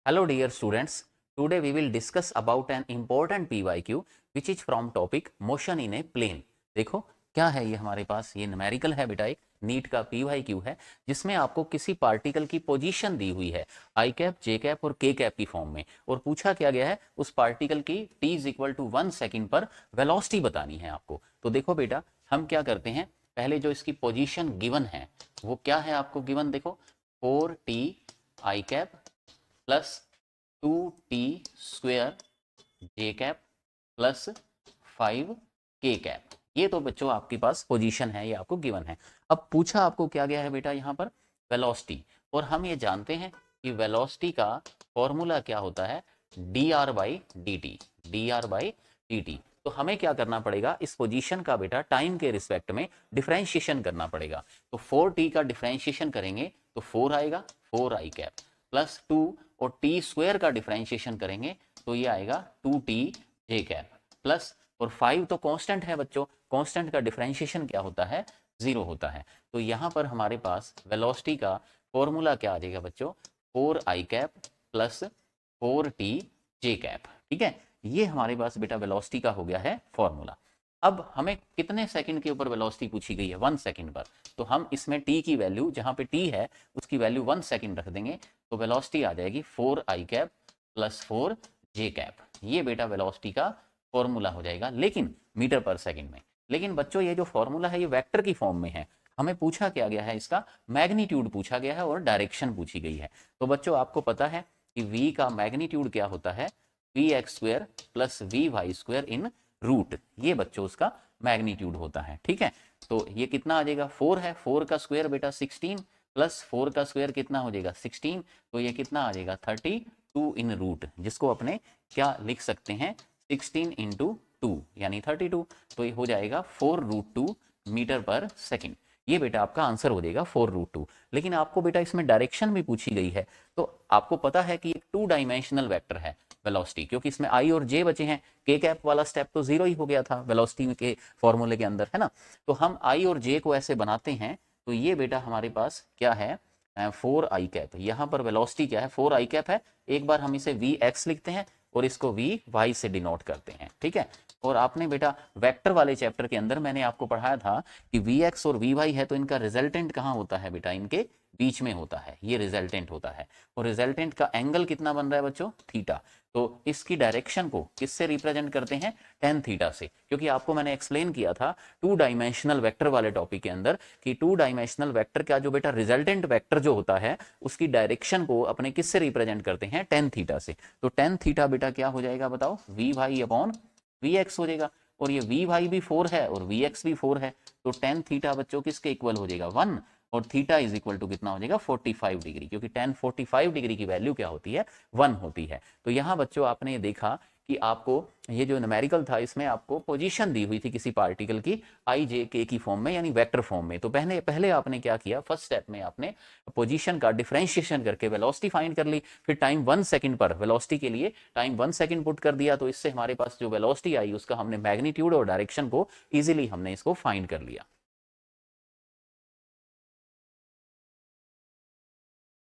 Hello dear students, today we will discuss about an important PYQ which is from topic motion in a plane। देखो क्या है ये हमारे पास, ये numerical है बेटा, एक नीट का PYQ है जिसमें आपको किसी पार्टिकल की पोजीशन दी हुई है आई कैप, जे कैप और के कैप की फॉर्म में, और पूछा क्या गया है उस पार्टिकल की t is equal to 1 second पर वेलोसिटी बतानी है आपको। तो देखो बेटा, हम क्या करते हैं, पहले जो इसकी पोजीशन गिवन है वो क्या है आपको गिवन, देखो 4t आई कैप प्लस 2t² जे कैप प्लस 5k कैप। ये तो बच्चों आपके पास पोजीशन है, ये आपको गिवन है। अब पूछा आपको क्या गया है बेटा यहाँ पर, वेलोसिटी, और हम ये जानते हैं कि वेलोसिटी का फॉर्मूला क्या होता है, dr/dt, dr/dt। तो हमें क्या करना पड़ेगा, इस पोजीशन का बेटा टाइम के रिस्पेक्ट में डिफरेंशिएशन करना पड़ेगा। तो 4t का डिफरेंशिएशन करेंगे तो 4 आएगा, 4i कैप प्लस 2, और t² का डिफरेंशिएशन करेंगे तो ये आएगा 2t जे कैप प्लस, और 5 तो कांस्टेंट है बच्चों, कांस्टेंट का डिफरेंशिएशन क्या होता है, 0 होता है। तो यहाँ पर हमारे पास वेलोसिटी का फॉर्मूला क्या आ जाएगा बच्चों, 4i कैप प्लस 4t जे कैप। ठीक है, ये हमारे पास बेटा वेलोसिटी का हो गया है फॉर्मूला। अब हमें कितने सेकंड के ऊपर वेलोसिटी पूछी गई है, 1 सेकंड पर, तो हम इसमें t की वैल्यू, जहां पे t है उसकी वैल्यू 1 सेकंड रख देंगे, तो वेलोसिटी आ जाएगी 4i cap plus 4j cap. ये बेटा वेलोसिटी का फॉर्मूला हो जाएगा, लेकिन मीटर पर सेकंड में। लेकिन बच्चों ये जो फॉर्मूला है ये वेक्टर की फॉर्म में है, हमें पूछा क्या गया है, इसका मैग्नीट्यूड पूछा गया है और डायरेक्शन पूछी गई है। तो बच्चों आपको पता है कि v का मैग्नीट्यूड क्या होता है, vx² प्लस vy² इन रूट, ये बच्चों उसका मैग्नीट्यूड होता है। ठीक है, तो ये कितना आ जाएगा, 4 है, 4 का स्क्वायर बेटा 16 प्लस 4 का स्क्वायर कितना हो जाएगा 16, तो ये कितना आ जाएगा 32 इन रूट, जिसको अपने क्या लिख सकते हैं 16 इंटू 2 यानी 32, तो ये हो जाएगा 4√2 मीटर पर सेकंड। ये बेटा आपका आंसर हो जाएगा 4√2। लेकिन आपको बेटा इसमें डायरेक्शन भी पूछी गई है, तो आपको पता है कि एक 2 डायमेंशनल वेक्टर है वेलोसिटी, क्योंकि इसमें आई और जे बचे हैं, के कैप वाला स्टेप तो 0 ही हो गया था वेलोसिटी के फॉर्मूले के अंदर, है ना। तो हम आई और जे को ऐसे बनाते हैं, तो ये बेटा हमारे पास क्या है 4i कैप, यहाँ पर वेलोसिटी क्या है 4i कैप है। एक बार हम इसे vx लिखते हैं और इसको vy से डिनोट करते हैं। ठीक है, और आपने बेटा वेक्टर वाले चैप्टर के अंदर मैंने आपको पढ़ाया था कि vx और vy है तो इनका रिजल्टेंट कहाँ होता है बेटा, इनके बीच में होता है, ये रिजल्टेंट होता है, और रिजल्टेंट का एंगल कितना बन रहा है बच्चों, थीटा। तो इसकी डायरेक्शन को किससे रिप्रेजेंट करते हैं, tan थीटा से, क्योंकि आपको मैंने एक्सप्लेन किया था 2 डायमेंशनल वेक्टर वाले टॉपिक के अंदर कि 2 डायमेंशनल वेक्टर का जो बेटा रिजल्टेंट वेक्टर जो होता है उसकी डायरेक्शन को अपने किससे रिप्रेजेंट करते हैं, tan थीटा से। तो tan थीटा बेटा क्या हो जाएगा बताओ, vy अपॉन vx हो जाएगा, और ये vy भी 4 है और vx भी 4 है, तो tan थीटा बच्चों किसके इक्वल हो जाएगा 1, और थीटा इज इक्वल टू कितना हो जाएगा 45 डिग्री, क्योंकि tan 45 डिग्री की वैल्यू क्या होती है 1 होती है। तो यहाँ बच्चों आपने ये देखा कि आपको ये जो न्यूमेरिकल था इसमें आपको पोजीशन दी हुई थी किसी पार्टिकल की आई जे के की फॉर्म में, यानी वेक्टर फॉर्म में। तो पहले पहले आपने क्या किया, फर्स्ट स्टेप में आपने पोजीशन का डिफरेंशिएशन करके वेलोसिटी फाइंड कर ली, फिर टाइम 1 सेकंड पर वेलोसिटी के लिए टाइम 1 सेकंड पुट कर दिया, तो इससे हमारे पास जो वेलोसिटी आई उसका हमने मैग्नीट्यूड और डायरेक्शन को इजीली हमने इसको फाइंड कर लिया।